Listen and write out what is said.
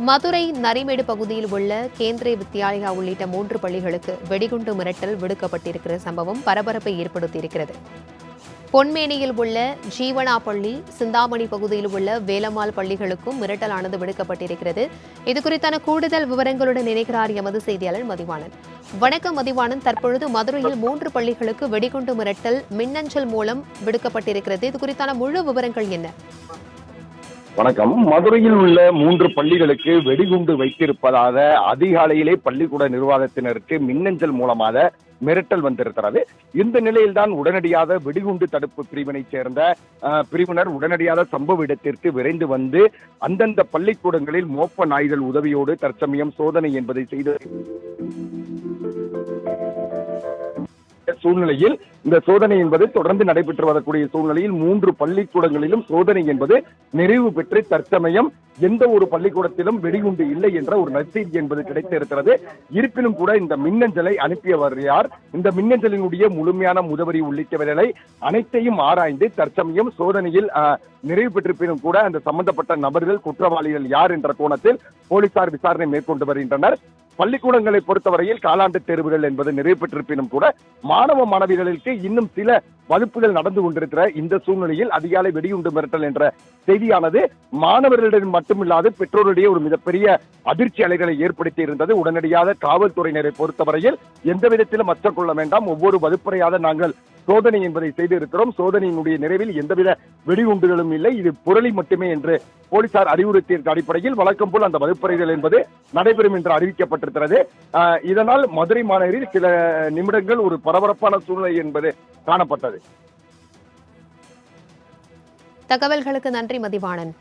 மதுரை நரிமேடு பகுதியில் உள்ள கேந்திரிய வித்யாலயா உள்ளிட்ட 3 பள்ளிகளுக்கு வெடிகுண்டு மிரட்டல் விடுக்கப்பட்டிருக்கிற சம்பவம் பரபரப்பை ஏற்படுத்தியிருக்கிறது. பொன்மேனியில் உள்ள ஜீவனா பள்ளி, சிந்தாமணி பகுதியில் உள்ள வேலம்மாள் பள்ளிகளுக்கும் மிரட்டலானது விடுக்கப்பட்டிருக்கிறது. இதுகுறித்தான கூடுதல் விவரங்களுடன் இணைக்கிறார் எமது செய்தியாளர் மதிவாணன். வணக்கம் மதிவாணன், தற்பொழுது மதுரையில் 3 பள்ளிகளுக்கு வெடிகுண்டு மிரட்டல் மின்னஞ்சல் மூலம் விடுக்கப்பட்டிருக்கிறது. இதுகுறித்தான முழு விவரங்கள் என்ன? வணக்கம். மதுரையில் உள்ள 3 பள்ளிகளுக்கு வெடிகுண்டு வைத்திருப்பதாக அதிகாலையிலே பள்ளிக்கூட நிர்வாகத்தினருக்கு மின்னஞ்சல் மூலமாக மிரட்டல் வந்திருக்கிறது. இந்த நிலையில்தான் உடனடியாக வெடிகுண்டு தடுப்பு பிரிவினைச் சேர்ந்த பிரிவினர் உடனடியாக சம்பவ இடத்திற்கு விரைந்து வந்து அந்தந்த பள்ளிக்கூடங்களில் மோப்ப நாய்கள் உதவியோடு தற்சமயம் சோதனை என்பதை செய்து சூழ்நிலையில் இந்த சோதனை என்பது தொடர்ந்து நடைபெற்று வரக்கூடிய சூழ்நிலையில் 3 பள்ளிக்கூடங்களிலும் சோதனை என்பது நிறைவு பெற்று தற்சமயம் எந்த ஒரு பள்ளிக்கூடத்திலும் வெடிகுண்டு இல்லை என்ற ஒரு நற்செய்தி என்பது கிடைத்திருக்கிறது. இருப்பினும் கூட இந்த மின்னஞ்சலை அனுப்பியவர் யார், இந்த மின்னஞ்சலினுடைய முழுமையான முகவரி உள்ளிட்டவர்களை அனைத்தையும் ஆராய்ந்து தற்சமயம் சோதனையில் நிறைவு பெற்றிருப்பினும் கூட அந்த சம்பந்தப்பட்ட நபர்கள் குற்றவாளிகள் யார் என்ற கோணத்தில் போலீசார் விசாரணை மேற்கொண்டு வருகின்றனர். பள்ளிக்கூடங்களை பொறுத்தவரையில் காலாண்டு தேர்வுகள் என்பது நிறைவு பெற்றிருப்பினும் கூட மாணவ மாணவிகளுக்கு இன்னும் சில வகுப்புகள் நடந்து கொண்டிருக்கிற இந்த சூழ்நிலையில் அதிகாலை வெடிகுண்டு மிரட்டல் என்ற செய்தியானது மாணவர்களிடம் மட்டுமில்லாது பெற்றோருடைய ஒரு மிகப்பெரிய அதிர்ச்சி அலைகளை ஏற்படுத்தி இருந்தது. உடனடியாக காவல்துறையினரை பொறுத்தவரையில் எந்த விதத்திலும் அச்சம் கொள்ள வேண்டாம், ஒவ்வொரு வகுப்பறையாக நாங்கள் சோதனை என்பதை செய்திருக்கிறோம், சோதனையினுடைய நிறைவில் எந்தவித வெடிகுண்டுகளும் இல்லை, இது புரளி மட்டுமே என்று போலீசார் அறிவுறுத்திய அடிப்படையில் வழக்கம் போல் அந்த வகுப்பறைகள் என்பது நடைபெறும் என்று அறிவிக்கப்பட்டிருக்கிறது. இதனால் மதுரை மாநகரில் சில நிமிடங்கள் ஒரு பரபரப்பான சூழ்நிலை என்பது காணப்பட்டது. தகவல்களுக்கு நன்றி மதிவாணன்.